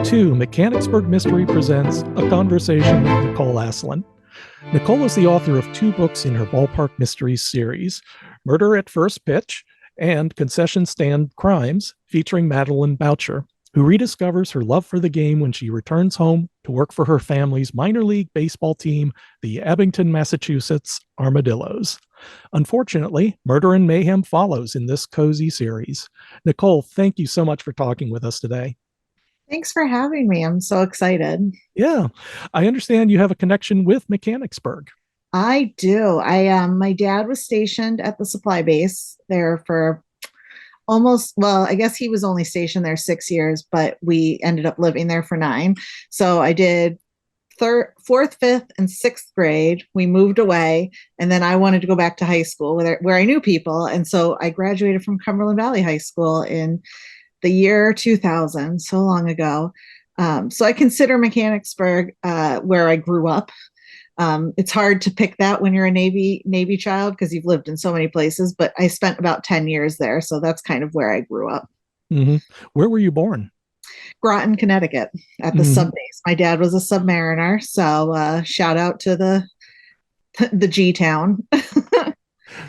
to Mechanicsburg Mystery Presents A Conversation with Nicole Asselin. Nicole is the author of 2 books in her Ballpark Mysteries series, Murder at First Pitch and Concession Stand Crimes, featuring Madeline Boucher, who rediscovers her love for the game when she returns home to work for her family's minor league baseball team, the Abington, Massachusetts Armadillos. Unfortunately, murder and mayhem follows in this cozy series. Nicole, thank you so much for talking with us today. Thanks for having me. I'm so excited. Yeah, I understand you have a connection with Mechanicsburg. I do. My dad was stationed at the supply base there for I guess he was only stationed there 6 years, but we ended up living there for 9. So I did fourth, fifth, and sixth grade. We moved away, and then I wanted to go back to high school where I knew people. And so I graduated from Cumberland Valley High School in the year 2000, so long ago. So I consider Mechanicsburg where I grew up. It's hard to pick that when you're a Navy child because you've lived in so many places, but I spent about 10 years there. So that's kind of where I grew up. Mm-hmm. Where were you born? Groton, Connecticut, at the sub base. My dad was a submariner. So shout out to the G town.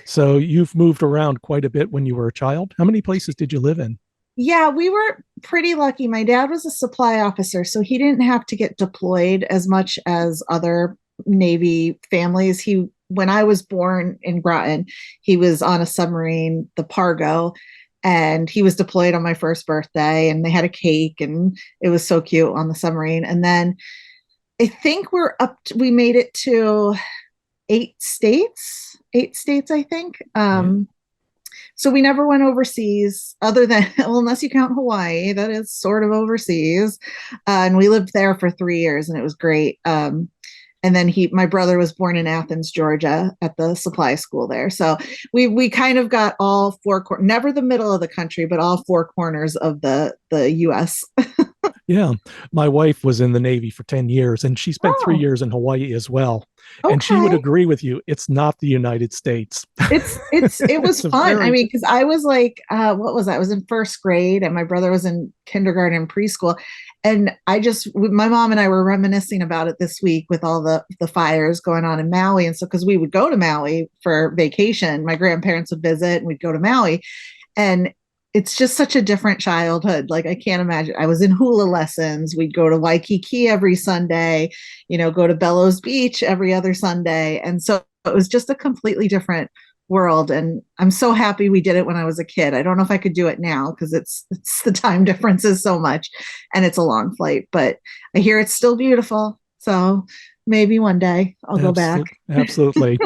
So you've moved around quite a bit when you were a child. How many places did you live in? Yeah, we were pretty lucky. My dad was a supply officer, so he didn't have to get deployed as much as other Navy families. When I was born in Groton, he was on a submarine, the Pargo, and he was deployed on my first birthday, and they had a cake, and it was so cute on the submarine. And then I think we made it to 8 states, I think. So we never went overseas other than, well, unless you count Hawaii, that is sort of overseas. And we lived there for 3 years and it was great. And then my brother was born in Athens, Georgia at the supply school there. So we kind of got all never the middle of the country, but all 4 corners of the US. Yeah, my wife was in the Navy for 10 years and she spent 3 years in Hawaii as well. Okay. And she would agree with you. It's not the United States. It was fun. I mean, because I was like, what was that? I was in first grade and my brother was in kindergarten and preschool. And my mom and I were reminiscing about it this week with all the fires going on in Maui. And so, because we would go to Maui for vacation, my grandparents would visit and we'd go to Maui. And it's just such a different childhood. Like, I can't imagine. I was in hula lessons. We'd go to Waikiki every Sunday, go to Bellows Beach every other Sunday. And so it was just a completely different world. And I'm so happy we did it when I was a kid. I don't know if I could do it now because it's the time difference is so much and it's a long flight, but I hear it's still beautiful. So maybe one day I'll go back. Absolutely.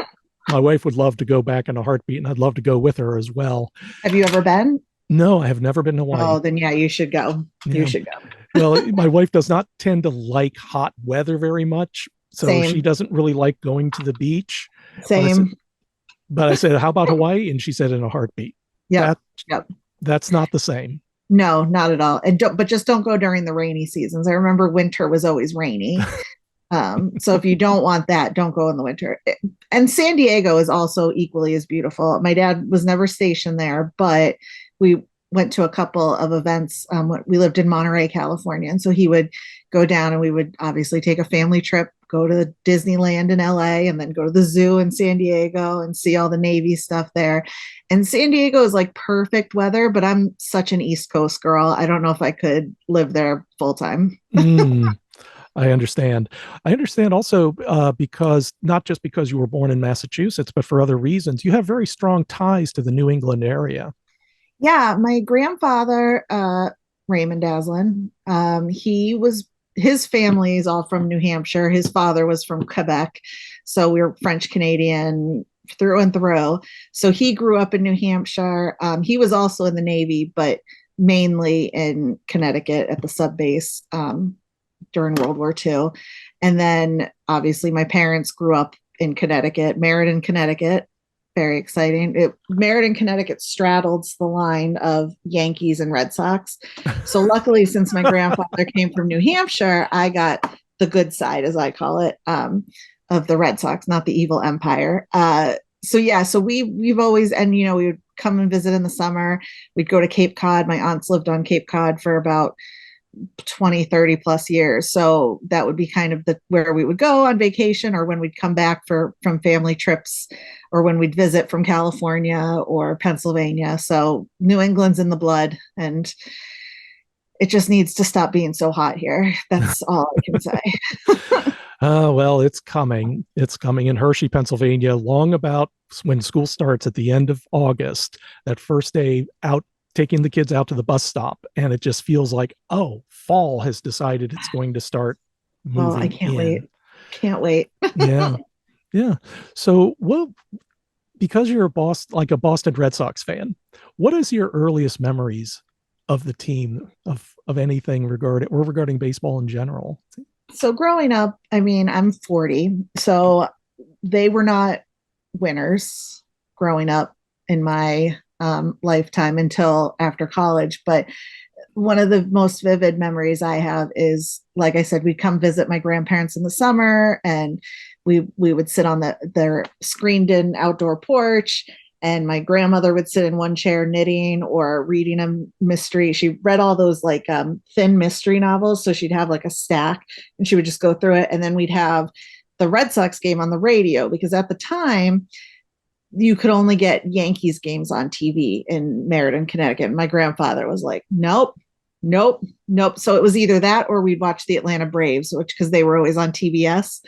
My wife would love to go back in a heartbeat and I'd love to go with her as well. Have you ever been? No, I have never been to Hawaii. Oh, then yeah, you should go. Yeah. You should go. Well, my wife does not tend to like hot weather very much. So Same. She doesn't really like going to the beach. Same. But I said, how about Hawaii? And she said in a heartbeat. Yeah. That's not the same. No, not at all. But just don't go during the rainy seasons. I remember winter was always rainy. So if you don't want that, don't go in the winter. And San Diego is also equally as beautiful. My dad was never stationed there, but we went to a couple of events. We lived in Monterey, California. And so he would go down and we would obviously take a family trip, go to Disneyland in LA, and then go to the zoo in San Diego and see all the Navy stuff there. And San Diego is like perfect weather, but I'm such an East Coast girl. I don't know if I could live there full time. I understand. I understand also because not just because you were born in Massachusetts, but for other reasons, you have very strong ties to the New England area. Yeah, my grandfather, Raymond Asselin, his family is all from New Hampshire. His father was from Quebec. So we were French Canadian through and through. So he grew up in New Hampshire. He was also in the Navy, but mainly in Connecticut at the sub base during World War II. And then obviously my parents grew up in Connecticut, Meriden, Connecticut. Very exciting. Meriden, Connecticut straddles the line of Yankees and Red Sox. So luckily, since my grandfather came from New Hampshire, I got the good side, as I call it, of the Red Sox, not the evil empire. So we've always, and we would come and visit in the summer. We'd go to Cape Cod. My aunts lived on Cape Cod for about 20, 30 plus years. So that would be kind of where we would go on vacation, or when we'd come back from family trips, or when we'd visit from California or Pennsylvania. So New England's in the blood, and it just needs to stop being so hot here. That's all I can say. Well, it's coming. It's coming in Hershey, Pennsylvania, long about when school starts at the end of August, that first day out, taking the kids out to the bus stop. And it just feels like, oh, fall has decided it's going to start Oh, I moving can't in. wait. Can't wait. Yeah. Yeah. So, well, because you're a Boston Red Sox fan, what is your earliest memories of the team, of anything regarding baseball in general? So growing up, I mean, I'm 40, so they were not winners growing up in my lifetime until after college. But one of the most vivid memories I have is, like I said, we'd come visit my grandparents in the summer, and we would sit on their screened-in outdoor porch, and my grandmother would sit in one chair knitting or reading a mystery. She read all those like thin mystery novels, so she'd have like a stack, and she would just go through it. And then we'd have the Red Sox game on the radio, because at the time you could only get Yankees games on TV in Meriden, Connecticut. And my grandfather was like, nope, nope, nope. So it was either that or we'd watch the Atlanta Braves, which, because they were always on TBS.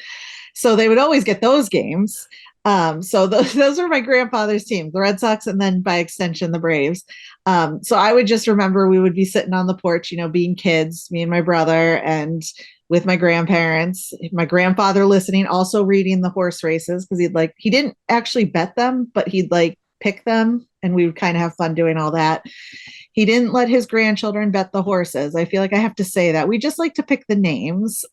So they would always get those games. So those are my grandfather's teams, the Red Sox, and then by extension, the Braves. So I would just remember we would be sitting on the porch, being kids, me and my brother, and with my grandparents, my grandfather listening, also reading the horse races, because he didn't actually bet them, but he'd like pick them, and we would kind of have fun doing all that. He didn't let his grandchildren bet the horses. I feel like I have to say that. We just like to pick the names.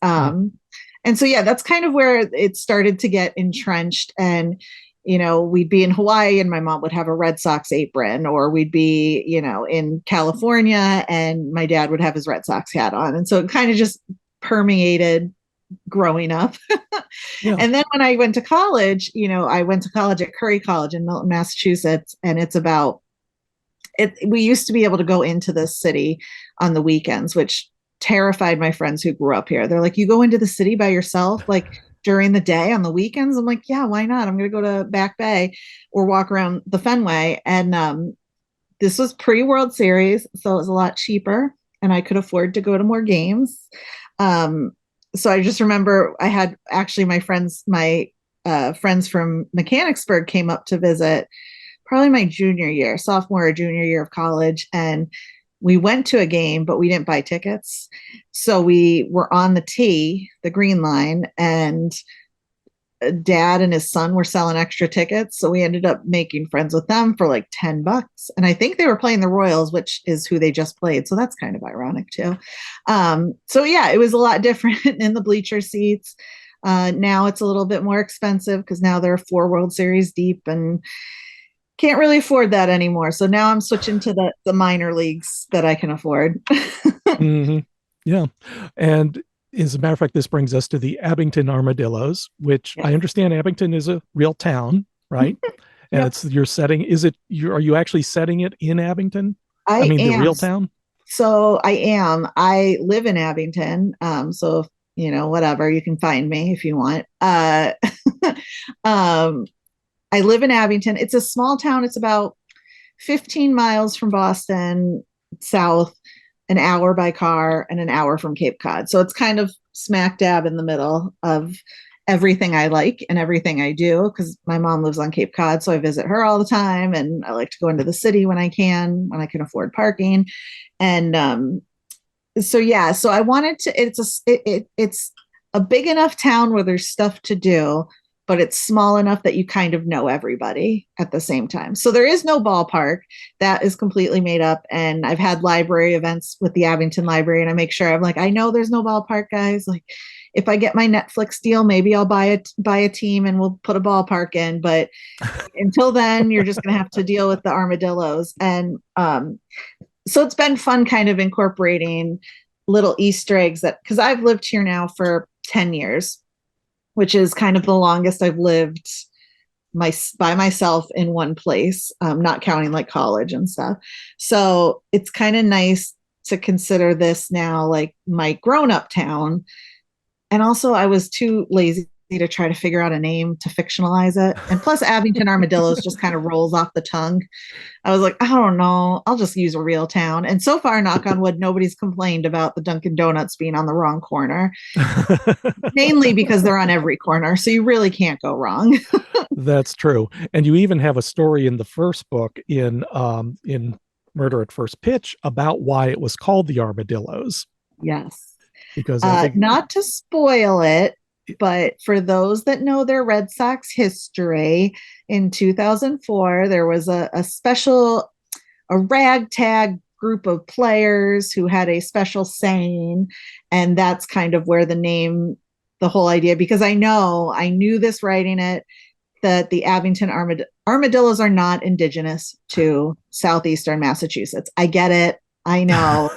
And so, yeah, that's kind of where it started to get entrenched. And, we'd be in Hawaii and my mom would have a Red Sox apron, or we'd be, in California and my dad would have his Red Sox hat on. And so it kind of just permeated growing up. Yeah. And then when I went to college, I went to college at Curry College in Milton, Massachusetts. And we used to be able to go into this city on the weekends, which terrified my friends who grew up here. They're like, you go into the city by yourself, like during the day on the weekends? I'm like, yeah, why not? I'm going to go to Back Bay or walk around the Fenway. And this was pre-World Series, so it was a lot cheaper and I could afford to go to more games. So I just remember I had actually my friends from Mechanicsburg came up to visit probably my sophomore or junior year of college. And we went to a game, but we didn't buy tickets. So we were on the T, the green line, and dad and his son were selling extra tickets. So we ended up making friends with them for like $10. And I think they were playing the Royals, which is who they just played. So that's kind of ironic too. So yeah, it was a lot different in the bleacher seats. Now it's a little bit more expensive because now they're 4 World Series deep and can't really afford that anymore. So now I'm switching to the minor leagues that I can afford. Mm-hmm. Yeah. And as a matter of fact, this brings us to the Abington Armadillos, which I understand Abington is a real town, right? And it's your setting. Are you actually setting it in Abington? I mean, the real town? So I am. I live in Abington. So, whatever, you can find me if you want. I live in Abington. It's a small town. It's about 15 miles from Boston, south, an hour by car, and an hour from Cape Cod. So it's kind of smack dab in the middle of everything I like and everything I do, because my mom lives on Cape Cod. So I visit her all the time. And I like to go into the city when I can afford parking. And so I wanted to, it's a big enough town where there's stuff to do, but it's small enough that you kind of know everybody at the same time. So there is no ballpark. That is completely made up. And I've had library events with the Abington Library, and I make sure I'm like, I know there's no ballpark, guys. Like, if I get my Netflix deal, maybe I'll buy a team and we'll put a ballpark in. But until then, you're just going to have to deal with the Armadillos. And so it's been fun kind of incorporating little Easter eggs because I've lived here now for 10 years, which is kind of the longest I've lived by myself in one place, not counting like college and stuff. So it's kind of nice to consider this now like my grown-up town. And also I was too lazy to try to figure out a name to fictionalize it. And plus Abington Armadillos just kind of rolls off the tongue. I was like, I don't know, I'll just use a real town. And so far, knock on wood, nobody's complained about the Dunkin' Donuts being on the wrong corner, mainly because they're on every corner. So you really can't go wrong. That's true. And you even have a story in the first book in Murder at First Pitch about why it was called the Armadillos. Yes. Because I think Not to spoil it, but for those that know their Red Sox history, in 2004, there was a ragtag group of players who had a special saying. And that's kind of where the whole idea, because I knew this writing it, that the Abington armadillos are not indigenous to southeastern Massachusetts. I get it. I know.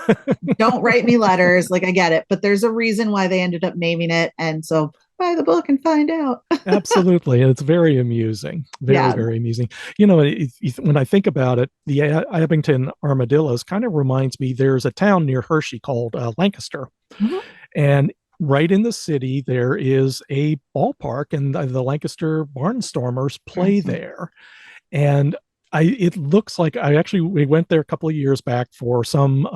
Don't write me letters. Like, I get it. But there's a reason why they ended up naming it. And so buy the book and find out. absolutely. It's very amusing. Very, Yeah. very amusing. When I think about it, the Abington Armadillos kind of reminds me there's a town near Hershey called Lancaster. Mhm. And right in the city, there is a ballpark, and the Lancaster Barnstormers play Awesome. there. And it looks like we went there a couple of years back for some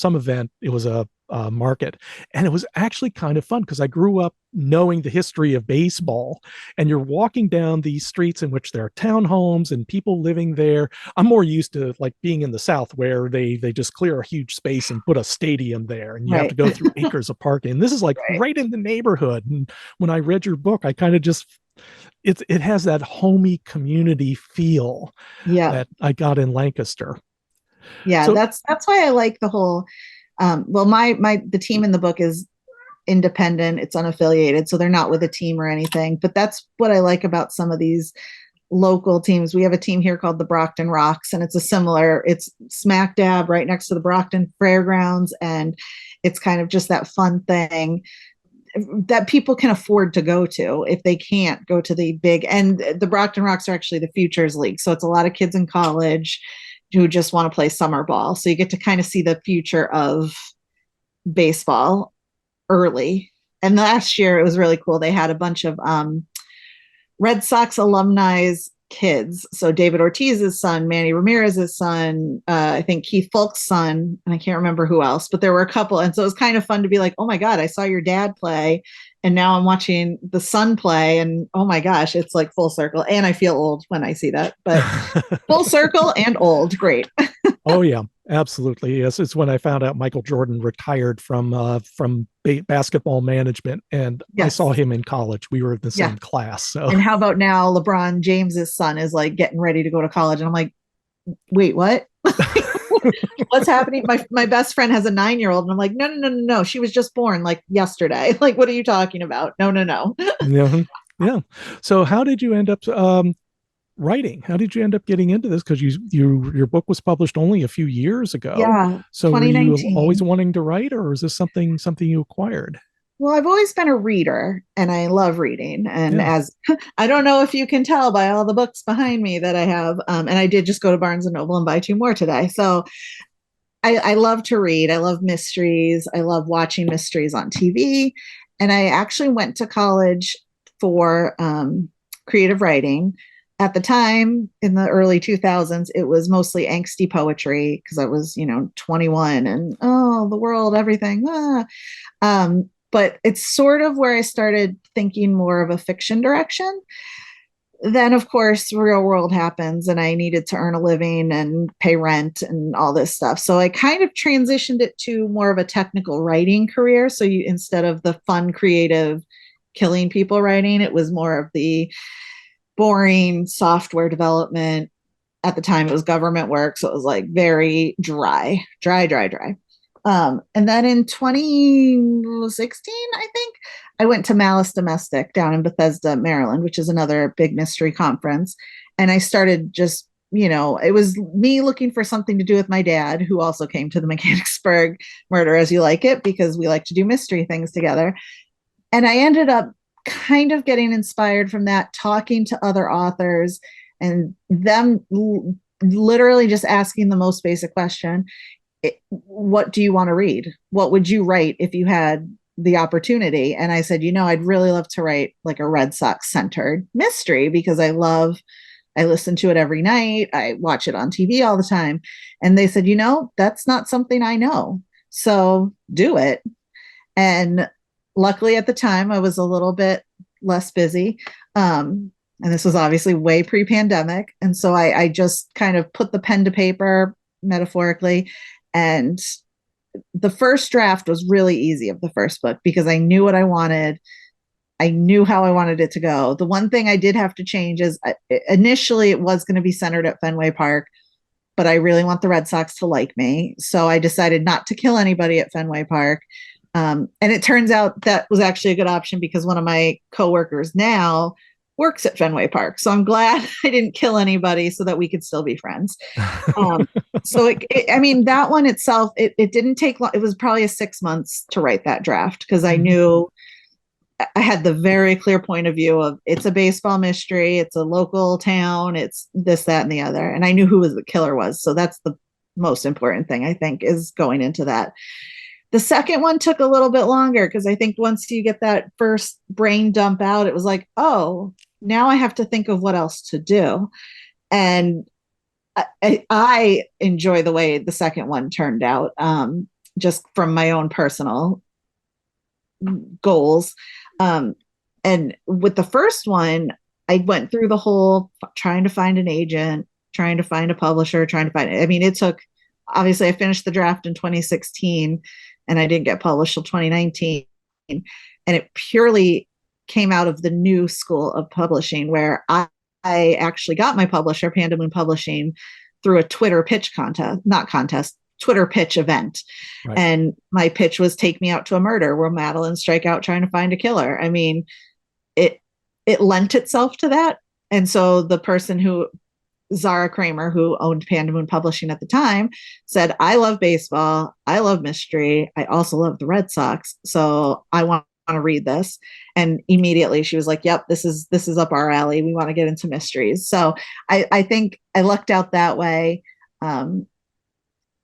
event. It was a market, and it was actually kind of fun because I grew up knowing the history of baseball, and you're walking down these streets in which there are townhomes and people living there. I'm more used to like being in the South where they just clear a huge space and put a stadium there, and you have to Right. go through acres of parking. And this is like Right. right in the neighborhood. And when I read your book, I kind of just it has that homey community feel Yeah. that I got in Lancaster. Yeah. So That's why I like the whole, well, the team in the book is independent, it's unaffiliated, so they're not with a team or anything. But that's what I like about some of these local teams. We have a team here called the Brockton Rocks, and it's smack dab right next to the Brockton Fairgrounds, and it's kind of just that fun thing that people can afford to go to if they can't go to the big. And the Brockton Rocks are actually the Futures League, so it's a lot of kids in college who just want to play summer ball. So you get to kind of see the future of baseball early. And last year it was really cool. They had a bunch of Red Sox alumni's kids. So David Ortiz's son, Manny Ramirez's son, I think Keith Fulk's son, and I can't remember who else, but there were a couple. And so it was kind of fun to be like, oh my God, I saw your dad play. And now I'm watching the son play. And oh my gosh, it's like full circle. And I feel old when I see that, but full circle and old. Great. oh yeah, absolutely. Yes, it's when I found out Michael Jordan retired from basketball management, and I Yes. saw him in college. We were in the Yeah. same class. So And how about now LeBron James's son is like getting ready to go to college. And I'm like, wait, what? What's happening? My best friend has a 9-year-old, and I'm like, no. She was just born like yesterday. Like, what are you talking about? No. yeah, yeah. So how did you end up writing? How did you end up getting into this? Because your book was published only a few years ago. Yeah, So were you always 2019. wanting to write, or is this something you acquired? Well, I've always been a reader and I love reading. And Yeah. as I don't know if you can tell by all the books behind me that I have, and I did just go to Barnes and Noble and buy 2 more today. So I love to read. I love mysteries. I love watching mysteries on TV. And I actually went to college for creative writing. At the time in the early 2000s, it was mostly angsty poetry because I was, 21 and oh, the world, everything. But it's sort of where I started thinking more of a fiction direction. Then, of course, real world happens and I needed to earn a living and pay rent and all this stuff. So I kind of transitioned it to more of a technical writing career. So instead of the fun, creative, killing people writing, it was more of the boring software development. At the time, it was government work. So it was like very dry. And then in 2016, I think, I went to Malice Domestic down in Bethesda, Maryland, which is another big mystery conference. And I started just, it was me looking for something to do with my dad, who also came to the Mechanicsburg Murder As You Like It, because we like to do mystery things together. And I ended up kind of getting inspired from that, talking to other authors and them literally just asking the most basic question. what do you want to read? What would you write if you had the opportunity? And I said, I'd really love to write like a Red Sox centered mystery because I listen to it every night. I watch it on TV all the time. And they said, that's not something I know. So do it. And luckily at the time, I was a little bit less busy. And this was obviously way pre pandemic. And so I just kind of put the pen to paper metaphorically. And the first draft was really easy of the first book because I knew what I wanted. I knew how I wanted it to go. The one thing I did have to change is initially it was going to be centered at Fenway Park, but I really want the Red Sox to like me. So I decided not to kill anybody at Fenway Park. And it turns out that was actually a good option because one of my coworkers now works at Fenway Park. So I'm glad I didn't kill anybody so that we could still be friends. So I mean, that one itself, it didn't take long. It was probably 6 months to write that draft because I knew I had the very clear point of view of it's a baseball mystery. It's a local town. It's this, that, and the other. And I knew who the killer was. So that's the most important thing I think is going into that. The second one took a little bit longer because I think once you get that first brain dump out, it was like, oh, now I have to think of what else to do. And I enjoy the way the second one turned out, just from my own personal goals. And with the first one, I went through the whole trying to find an agent, trying to find a publisher, I mean, it took, obviously I finished the draft in 2016 and I didn't get published till 2019. And it purely came out of the new school of publishing where I actually got my publisher, Panda Moon Publishing, through a Twitter pitch contest, not contest, Twitter pitch event. Right. And my pitch was Take Me Out to a Murder, where Madeline strike out trying to find a killer. I mean, it lent itself to that. And so the person who, Zara Kramer, who owned Panda Moon Publishing at the time, said, I love baseball. I love mystery. I also love the Red Sox. So I want to read this. And immediately she was like, yep, this is up our alley. We want to get into mysteries. So I think I lucked out that way.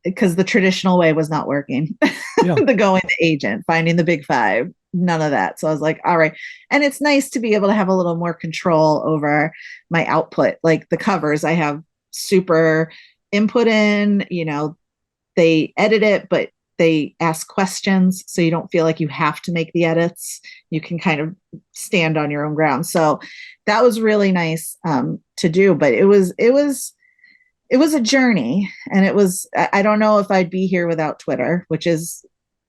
Because the traditional way was not working. Yeah. The going the agent, finding the big five, none of that. So I was like, all right. And it's nice to be able to have a little more control over my output. Like the covers, I have super input in, they edit it, but they ask questions. So you don't feel like you have to make the edits. You can kind of stand on your own ground. So that was really nice to do, but it was a journey, and I don't know if I'd be here without Twitter, which is,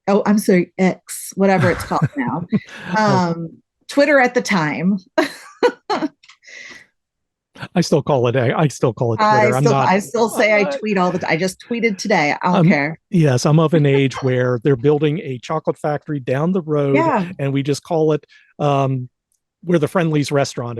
I'm sorry, X, whatever it's called now. Twitter at the time. I still call it Twitter. I still say I tweet all the time. I just tweeted today. I don't care. Yes, I'm of an age where they're building a chocolate factory down the road, and we just call it where the Friendly's restaurant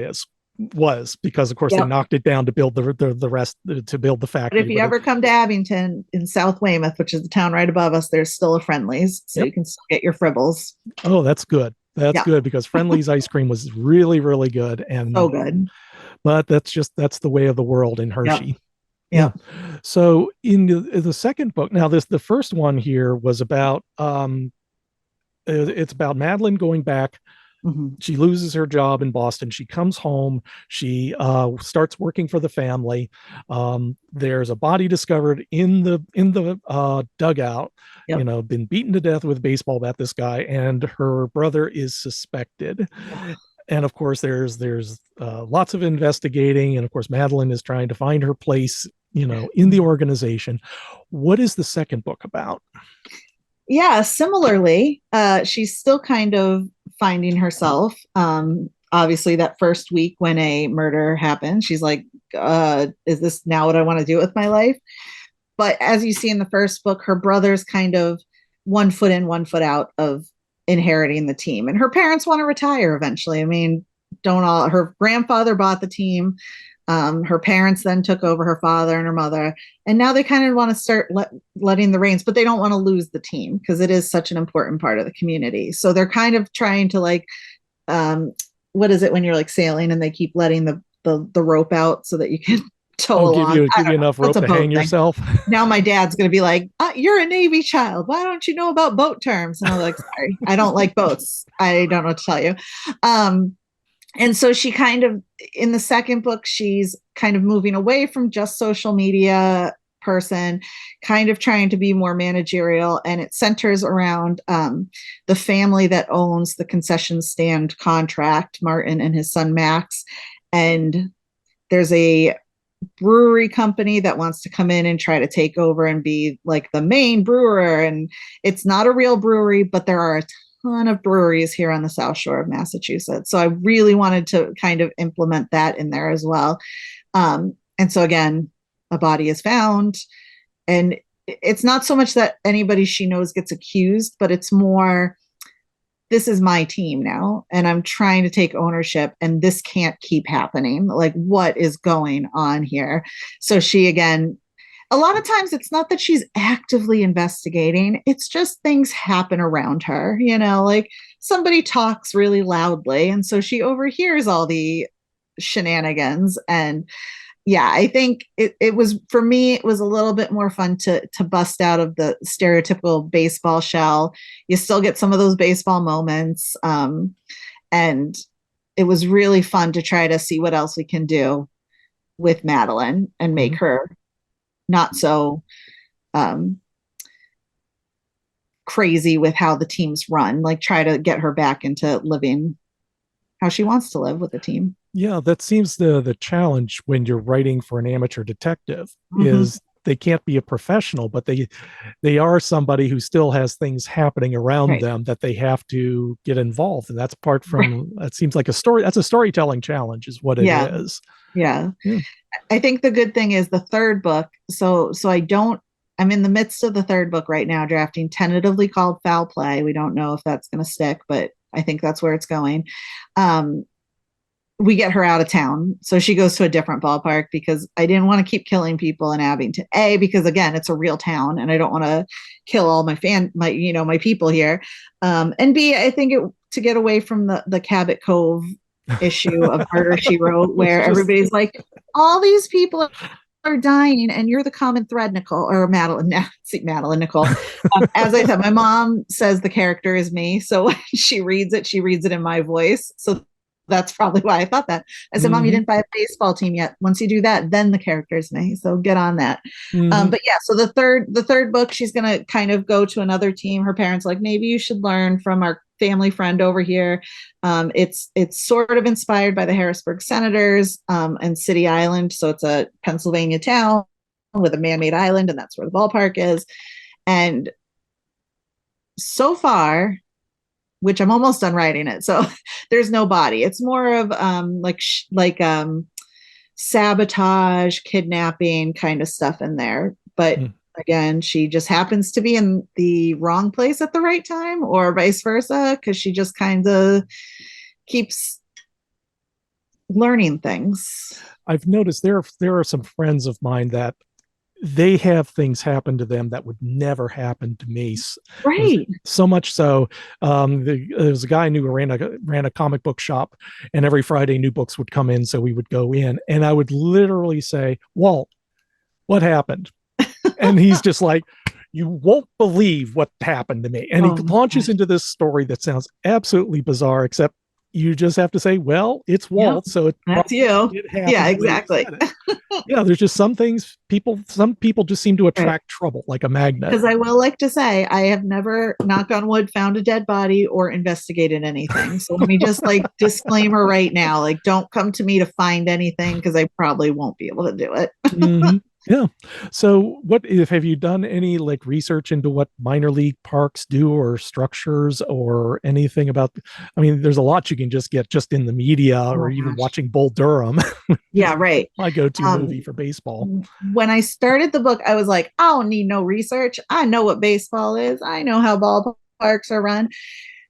was because of course they knocked it down to build the rest, to build the factory. But if you ever come to Abington in South Weymouth, which is the town right above us, there's still a Friendly's, so you can still get your fribbles. Oh, that's good. That's good because Friendly's ice cream was really, really good. And so good. But that's the way of the world in Hershey. Yeah. So in the second book, now the first one here was about it's about Madeline going back. Mm-hmm. She loses her job in Boston. She comes home. She starts working for the family. There's a body discovered in the dugout. Yep. Been beaten to death with a baseball bat. This guy, and her brother is suspected. And of course, there's lots of investigating. And of course, Madeline is trying to find her place, in the organization. What is the second book about? Yeah, similarly, she's still kind of finding herself. Obviously, that first week when a murder happened, she's like, is this now what I want to do with my life? But as you see in the first book, her brother's kind of 1 foot in, 1 foot out of inheriting the team. And her parents want to retire eventually. I mean, her grandfather bought the team. Her parents then took over, her father and her mother, and now they kind of want to start letting the reins, but they don't want to lose the team because it is such an important part of the community. So they're kind of trying to what is it when you're like sailing and they keep letting the rope out so that you can tow Oh, along. I give you don't know. enough What's rope a to boat hang thing? yourself. Now my dad's going to be like, you're a Navy child. Why don't you know about boat terms? And I'm like, sorry, I don't like boats. I don't know what to tell you. Um, and so she kind of, in the second book, she's kind of moving away from just social media person, kind of trying to be more managerial, and it centers around the family that owns the concession stand contract, Martin and his son Max. And there's a brewery company that wants to come in and try to take over and be like the main brewer. And it's not a real brewery, but there are a ton of breweries here on the South Shore of Massachusetts. So I really wanted to kind of implement that in there as well. And so again, a body is found, and it's not so much that anybody she knows gets accused, but it's more, this is my team now, and I'm trying to take ownership, and this can't keep happening. Like, what is going on here? So she, again, a lot of times it's not that she's actively investigating, it's just things happen around her, like somebody talks really loudly, and so she overhears all the shenanigans. And yeah, I think it was, for me, it was a little bit more fun to bust out of the stereotypical baseball shell. You still get some of those baseball moments. And it was really fun to try to see what else we can do with Madeline and make her not so crazy with how the teams run, like try to get her back into living how she wants to live with the team. Yeah, that seems the challenge when you're writing for an amateur detective Mm-hmm. is they can't be a professional, but they are somebody who still has things happening around Right. them that they have to get involved. And that's apart Right. from, that seems like a story. That's a storytelling challenge is what it Yeah. is. Yeah. Yeah. I think the good thing is the third book. So I'm in the midst of the third book right now, drafting, tentatively called Foul Play. We don't know if that's going to stick, but I think that's where it's going. Um, we get her out of town. So she goes to a different ballpark because I didn't want to keep killing people in Abington. A, because again, it's a real town and I don't want to kill all my people here. And B, I think to get away from the Cabot Cove issue of Murder She Wrote, where Just, everybody's like, all these people are dying and you're the common thread, Nicole, or Madeline. See, Madeline, Nicole. As I said, my mom says the character is me. So when she reads it in my voice. So that's probably why I thought that. I said, Mom, you mm-hmm, didn't buy a baseball team yet. Once you do that, then the character's me. So get on that. mm-hmm. But yeah, so the third book, she's gonna kind of go to another team. Her parents like, maybe you should learn from our family friend over here. It's sort of inspired by the Harrisburg Senators and City Island. So it's a Pennsylvania town with a man-made island, and that's where the ballpark is. And so far, which I'm almost done writing it, so there's no body. It's more of sabotage, kidnapping kind of stuff in there. But again, she just happens to be in the wrong place at the right time, or vice versa, because she just kind of keeps learning things. I've noticed there are some friends of mine that they have things happen to them that would never happen to me. Right. So much so, there was a guy I knew who ran a comic book shop, and every Friday new books would come in, so we would go in, and I would literally say, "Walt, what happened?" And he's just like, "You won't believe what happened to me," and he Oh my launches gosh. into this story that sounds absolutely bizarre, except you just have to say, "Well, it's Yep. Walt, so it That's probably you. did happen Yeah, the way he exactly. said it." Yeah, there's just some people just seem to Right. attract trouble like a magnet. Because I will like to say, I have never, knock on wood, found a dead body or investigated anything. So let me just like disclaimer right now, like don't come to me to find anything because I probably won't be able to do it. Mm-hmm. Yeah. So what if have you done any like research into what minor league parks do or structures or anything about, I mean, there's a lot you can just get just in the media Oh or my even gosh. watching Bull Durham, Yeah, just right. my go-to movie Um, for baseball. when I started the book, I was like, I don't need no research. I know what baseball is. I know how ballparks are run.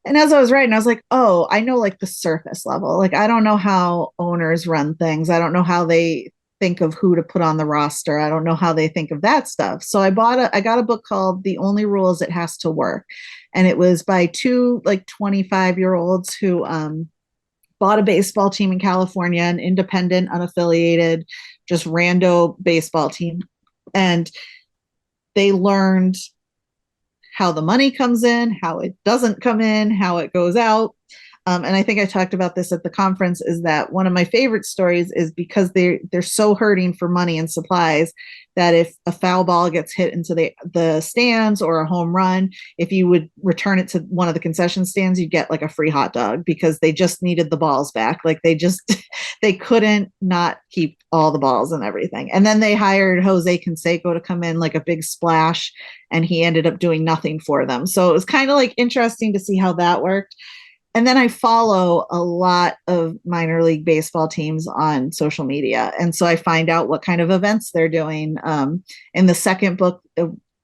And as I was writing, I was like, oh, I know like the surface level. Like, I don't know how owners run things. I don't know how they think of who to put on the roster. I don't know how they think of that stuff. So I got a book called The Only Rule Is It Has to Work. And it was by two like 25-year-olds who bought a baseball team in California, an independent, unaffiliated, just rando baseball team. And they learned how the money comes in, how it doesn't come in, how it goes out. And I think I talked about this at the conference, is that one of my favorite stories is because they're so hurting for money and supplies that if a foul ball gets hit into the stands or a home run, if you would return it to one of the concession stands, you'd get like a free hot dog, because they just needed the balls back. Like they couldn't not keep all the balls and everything. And then they hired Jose Canseco to come in, like a big splash, and he ended up doing nothing for them. So it was kind of like interesting to see how that worked. And then I follow a lot of minor league baseball teams on social media. And so I find out what kind of events they're doing. In the second book,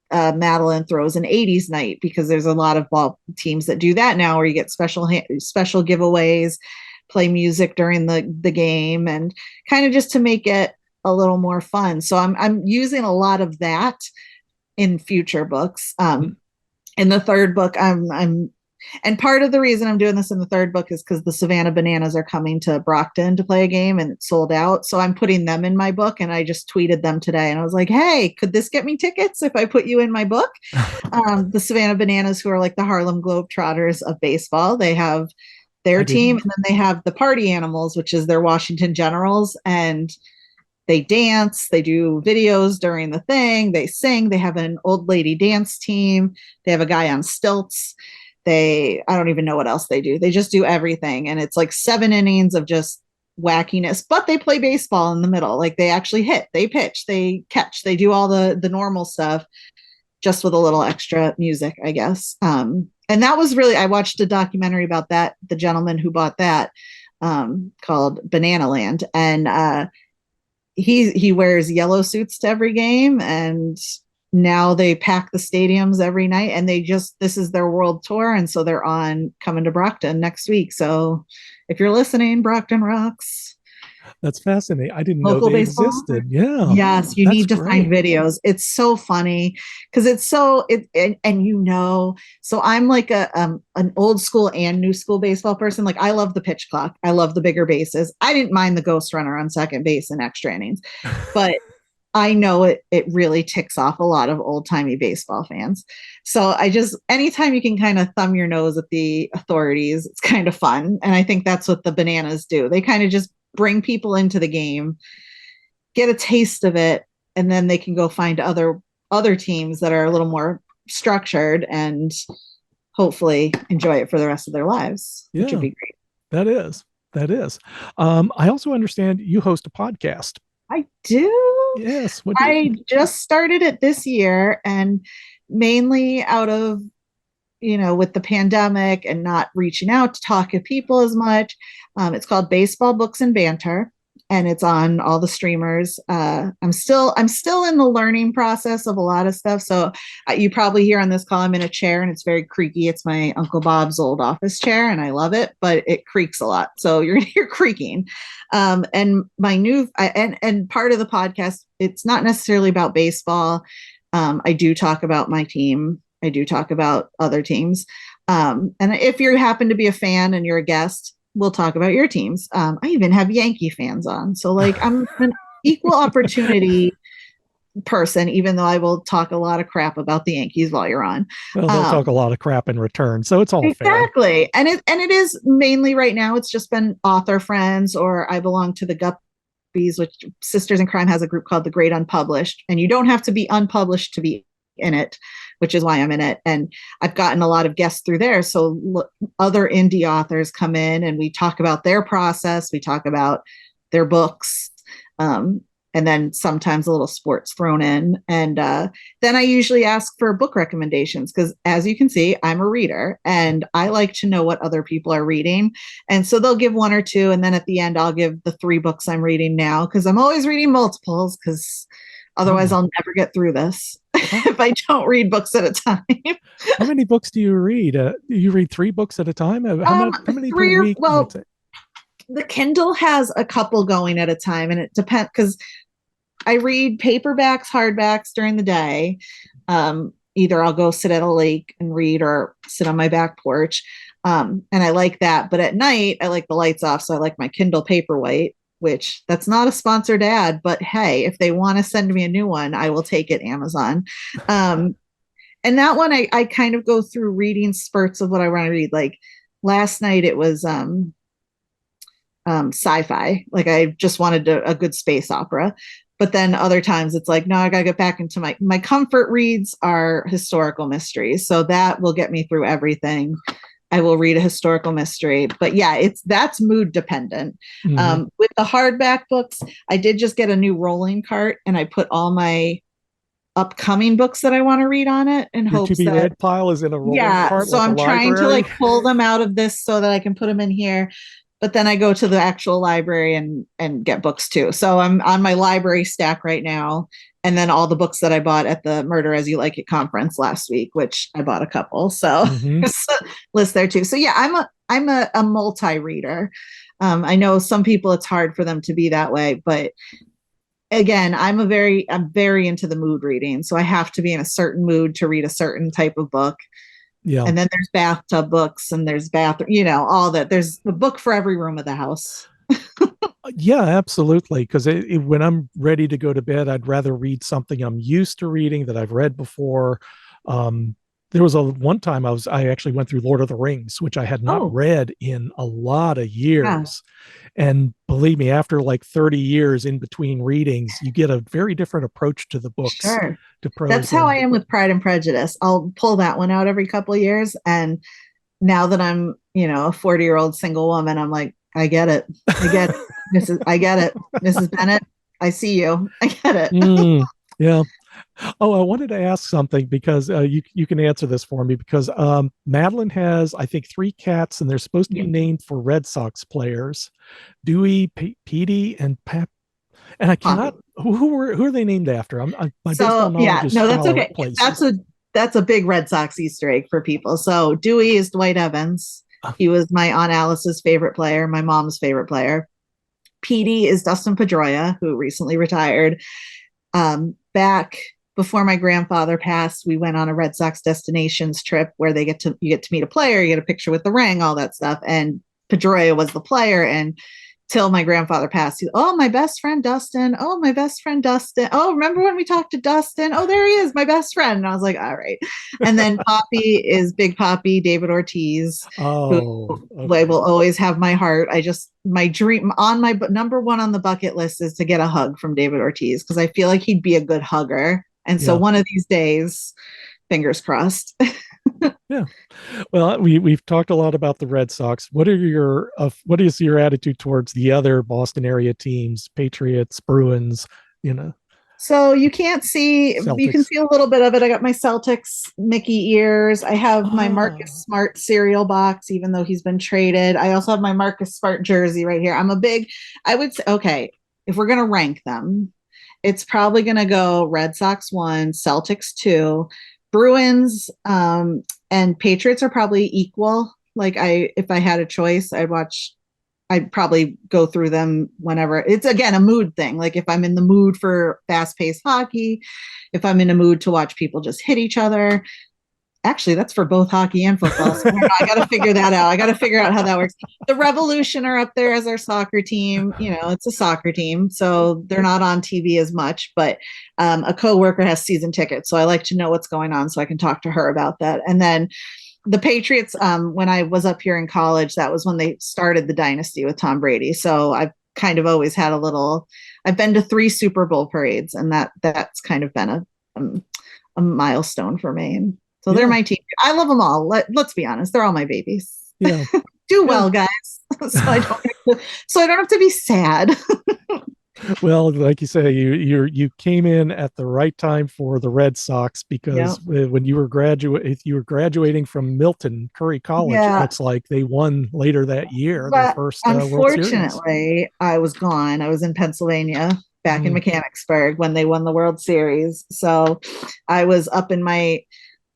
Madeline throws an 80s night, because there's a lot of ball teams that do that now, where you get special giveaways, play music during the game, and kind of just to make it a little more fun. So I'm using a lot of that in future books. In the third book, and part of the reason I'm doing this in the third book is because the Savannah Bananas are coming to Brockton to play a game, and it's sold out. So I'm putting them in my book, and I just tweeted them today, and I was like, hey, could this get me tickets if I put you in my book? The Savannah Bananas, who are like the Harlem Globetrotters of baseball, they have their team, and then they have the Party Animals, which is their Washington Generals, and they dance, they do videos during the thing, they sing, they have an old lady dance team, they have a guy on stilts. I don't even know what else they do. They just do everything. And it's like 7 innings of just wackiness, but they play baseball in the middle. Like they actually hit, they pitch, they catch, they do all the normal stuff, just with a little extra music, I guess. And that was really, I watched a documentary about that, the gentleman who bought that, called Banana Land. And he wears yellow suits to every game, and now they pack the stadiums every night, and this is their world tour. And so they're coming to Brockton next week. So if you're listening, Brockton rocks. That's fascinating. I didn't know Local they baseball. existed. Yeah. Yes, you That's need to great. find videos. It's so funny because so I'm like an old school and new school baseball person. Like I love the pitch clock. I love the bigger bases. I didn't mind the ghost runner on second base in extra innings, but I know it really ticks off a lot of old timey baseball fans. So anytime you can kind of thumb your nose at the authorities, it's kind of fun. And I think that's what the Bananas do. They kind of just bring people into the game, get a taste of it, and then they can go find other teams that are a little more structured and hopefully enjoy it for the rest of their lives, which would be great. That is. I also understand you host a podcast. I do. Yes. I just started it this year, and mainly out of, with the pandemic and not reaching out to talk to people as much. It's called Baseball, Books, and Banter, and it's on all the streamers. I'm still in the learning process of a lot of stuff. So you probably hear on this call, I'm in a chair and it's very creaky. It's my Uncle Bob's old office chair, and I love it, but it creaks a lot. So you're going to hear creaking. And my and part of the podcast, it's not necessarily about baseball. I do talk about my team. I do talk about other teams. And if you happen to be a fan and you're a guest, we'll talk about your teams. I even have Yankee fans on. So like I'm an equal opportunity person, even though I will talk a lot of crap about the Yankees while you're on. Well, they'll talk a lot of crap in return. So it's all exactly fair. And it is mainly right now, it's just been author friends, or I belong to the Guppies, which Sisters in Crime has a group called The Great Unpublished. And you don't have to be unpublished to be in it, which is why I'm in it. And I've gotten a lot of guests through there. So other indie authors come in and we talk about their process. We talk about their books. And then sometimes a little sports thrown in. And then I usually ask for book recommendations because, as you can see, I'm a reader and I like to know what other people are reading. And so they'll give 1 or 2. And then at the end, I'll give the 3 books I'm reading now, because I'm always reading multiples, because otherwise I'll never get through this if I don't read books at a time. How many books do you read? You read 3 books at a time? How many per week? Well, the Kindle has a couple going at a time, and it depends, because I read paperbacks, hardbacks during the day. Either I'll go sit at a lake and read or sit on my back porch. And I like that. But at night, I like the lights off. So I like my Kindle Paperwhite, which that's not a sponsored ad, but hey, if they want to send me a new one, I will take it, Amazon. Um, and that one, I kind of go through reading spurts of what I want to read. Like last night, it was sci-fi. Like I just wanted a good space opera. But then other times it's like, no, I gotta get back into my comfort reads are historical mysteries. So that will get me through everything. I will read a historical mystery. But yeah, that's mood dependent. Mm-hmm. With the hardback books, I did just get a new rolling cart and I put all my upcoming books that I want to read on it in Your to hopes be that, read pile is in a rolling yeah. cart So like a I'm trying to library. like pull them out of this so that I can put them in here. But then I go to the actual library and get books too. So I'm on my library stack right now. And then all the books that I bought at the Murder As You Like It conference last week, which I bought a couple. So Mm-hmm. there's a list there too. So yeah, I'm a multi-reader. I know some people it's hard for them to be that way, but again, I'm very into the mood reading. So I have to be in a certain mood to read a certain type of book. Yeah. And then there's bathtub books and there's all that. There's a book for every room of the house. Yeah, absolutely. Because when I'm ready to go to bed, I'd rather read something I'm used to reading that I've read before. Um, there was a one time I actually went through Lord of the Rings, which I had not Oh, read in a lot of yeah, years. And believe me, after like 30 years in between readings, you get a very different approach to the books, sure. to That's prose. how I And am with Pride and Prejudice. I'll pull that one out every couple of years. And now that I'm, a 40-year-old single woman, I'm like, I get it. I get it. I get it. Mrs. Bennett, I see you. I get it. Yeah. Oh, I wanted to ask something because you can answer this for me because Madeline has I think three cats and they're supposed to be Yeah. named for Red Sox players, Dewey, Petey, and Pep. And I cannot. Who are they named after? My baseball So knowledge yeah, is no, that's shallow okay. at places. That's a big Red Sox Easter egg for people. So Dewey is Dwight Evans. He was my Aunt Alice's favorite player, my mom's favorite player. Petey is Dustin Pedroia, who recently retired. Back before my grandfather passed, we went on a Red Sox destinations trip where you get to meet a player, you get a picture with the ring, all that stuff. And Pedroia was the player. And till my grandfather passed, oh, my best friend Dustin. Oh, my best friend Dustin. Oh, remember when we talked to Dustin? Oh, there he is, my best friend. And I was like, all right. And then Poppy is Big Poppy, David Ortiz, who Oh, okay. will always have my heart. My dream on my number one on the bucket list is to get a hug from David Ortiz because I feel like he'd be a good hugger. And so Yeah, one of these days, fingers crossed. yeah. Well, we've talked a lot about the Red Sox. What is your attitude towards the other Boston area teams, Patriots, Bruins, you know, So you can Celtics? see a little bit of it. I got my Celtics Mickey ears. I have my Marcus Oh, Smart cereal box, even though he's been traded. I also have my Marcus Smart jersey right here. I would say, okay, if we're going to rank them, it's probably going to go Red Sox one, Celtics two, Bruins, and Patriots are probably equal. If I had a choice, I'd probably go through them whenever. It's again a mood thing. Like if I'm in the mood for fast paced hockey, if I'm in a mood to watch people just hit each other. Actually, that's for both hockey and football. So I got to figure that out. I got to figure out how that works. The Revolution are up there as our soccer team. It's a soccer team, so they're not on TV as much. But a coworker has season tickets, so I like to know what's going on, so I can talk to her about that. And then the Patriots, when I was up here in college, that was when they started the dynasty with Tom Brady. So I've kind of always had I've been to 3 Super Bowl parades, and that's kind of been a milestone for me. And so they're yeah, my team. I love them all. Let's be honest, they're all my babies. yeah. Do Yeah. well, guys, so I don't have to be sad. Well, like you say, you came in at the right time for the Red Sox Yeah, because when you were graduating from Milton Curry College, it yeah. looks like they won later that year their But first World Series. unfortunately, I was gone. I was in Pennsylvania, back in Mm, Mechanicsburg when they won the World Series. So I was up in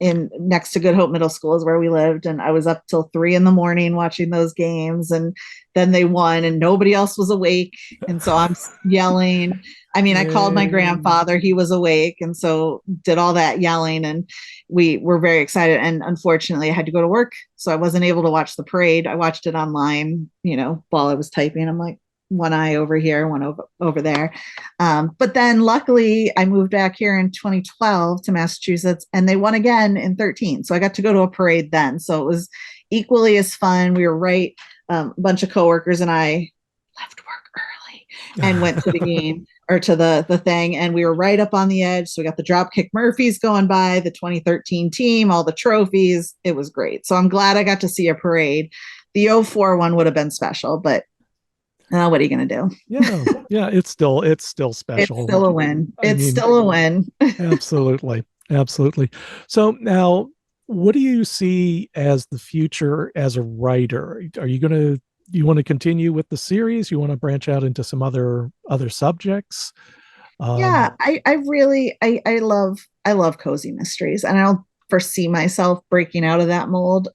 in next to Good Hope Middle School is where we lived. And I was up till 3 a.m. watching those games. And then they won and nobody else was awake. And so I'm yelling. I mean, I called my grandfather, he was awake. And so did all that yelling and we were very excited. And unfortunately I had to go to work. So I wasn't able to watch the parade. I watched it online, while I was typing. I'm like, one eye over here, one over there. But then luckily I moved back here in 2012 to Massachusetts and they won again in 13. So I got to go to a parade then. So it was equally as fun. We were right. A bunch of coworkers and I left work early and went to the game or to the thing. And we were right up on the edge. So we got the Dropkick Murphys going by, the 2013 team, all the trophies. It was great. So I'm glad I got to see a parade. The 04 one would have been special, but what are you going to do? Yeah. It's still special. It's still a win. Still a win. Absolutely. So now, what do you see as the future as a writer? Do you want to continue with the series? You want to branch out into some other subjects? I really love cozy mysteries, and I don't foresee myself breaking out of that mold.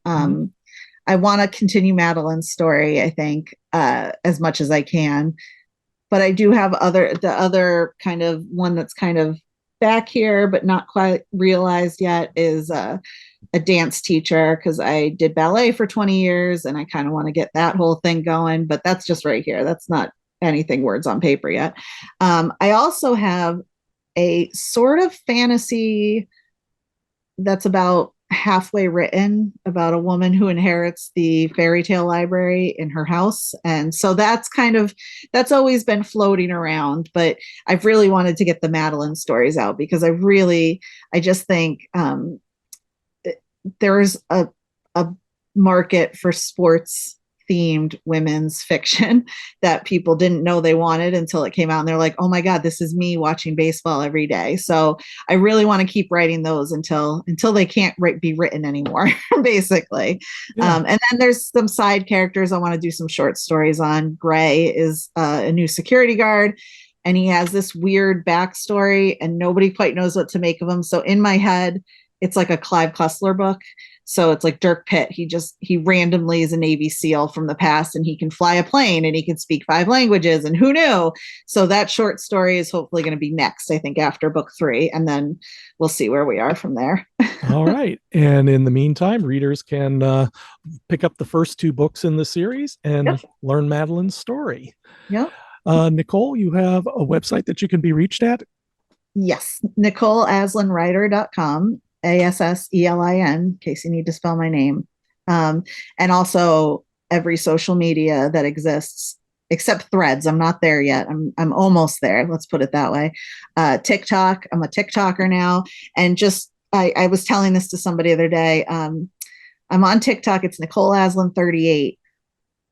I want to continue Madeline's story, I think, as much as I can. But I do have the other kind of one that's kind of back here, but not quite realized yet, is a dance teacher, because I did ballet for 20 years and I kind of want to get that whole thing going. But that's just right here. That's not anything words on paper yet. I also have a sort of fantasy that's about halfway written about a woman who inherits the fairy tale library in her house. And so that's always been floating around, but I've really wanted to get the Madeline stories out because I just think there's a market for sports themed women's fiction that people didn't know they wanted until it came out and they're like, oh my God, this is me watching baseball every day. So I really want to keep writing those until they can't be written anymore, basically. And then there's some side characters I want to do some short stories on. Gray is a new security guard and he has this weird backstory and nobody quite knows what to make of him. So in my head, it's like a Clive Cussler book. So it's like Dirk Pitt. He randomly is a Navy SEAL from the past and he can fly a plane and he can speak 5 languages and who knew? So that short story is hopefully going to be next, I think, after book 3. And then we'll see where we are from there. All right. And in the meantime, readers can pick up the first 2 books in the series and learn Madeline's story. Yep. Nicole, you have a website that you can be reached at? Yes. NicoleAsselinWriter.com. ASSELIN, in case you need to spell my name. And also every social media that exists, except Threads. I'm not there yet. I'm almost there. Let's put it that way. TikTok. I'm a TikToker now. And just, I was telling this to somebody the other day. I'm on TikTok. It's Nicole Asselin 38.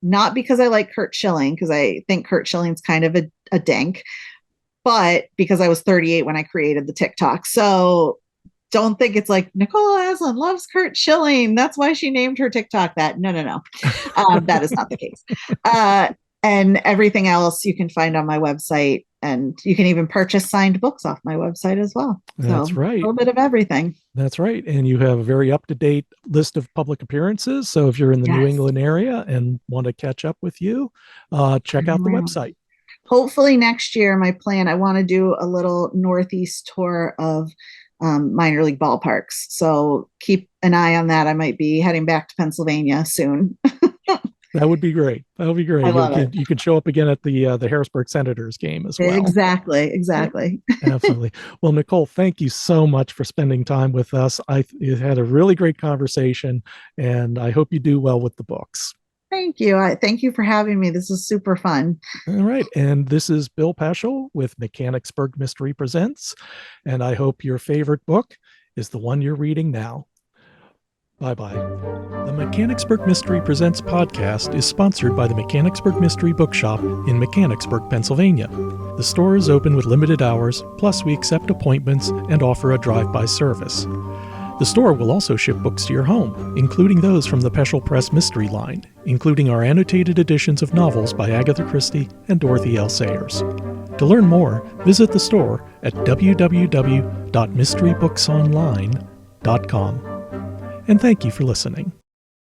Not because I like Kurt Schilling, because I think Kurt Schilling's kind of a dink, but because I was 38 when I created the TikTok. So don't think it's like Nicole Asselin loves Kurt Schilling. That's why she named her TikTok that. No. That is not the case. And everything else you can find on my website. And you can even purchase signed books off my website as well. That's right. A little bit of everything. That's right. And you have a very up-to-date list of public appearances. So if you're in the New England area and want to catch up with you, check out the website. Hopefully next year, my plan, I want to do a little Northeast tour of minor league ballparks. So keep an eye on that. I might be heading back to Pennsylvania soon. That would be great. That would be great. I love it. You can show up again at the Harrisburg Senators game as well. Exactly. Absolutely. Well, Nicole, thank you so much for spending time with us. I had a really great conversation, and I hope you do well with the books. Thank you. Thank you for having me. This is super fun. All right. And this is Bill Peschel with Mechanicsburg Mystery Presents. And I hope your favorite book is the one you're reading now. Bye-bye. The Mechanicsburg Mystery Presents podcast is sponsored by the Mechanicsburg Mystery Bookshop in Mechanicsburg, Pennsylvania. The store is open with limited hours, plus we accept appointments and offer a drive-by service. The store will also ship books to your home, including those from the Peschel Press Mystery line, including our annotated editions of novels by Agatha Christie and Dorothy L. Sayers. To learn more, visit the store at www.mysterybooksonline.com. ballparkmysteries.com. And thank you for listening.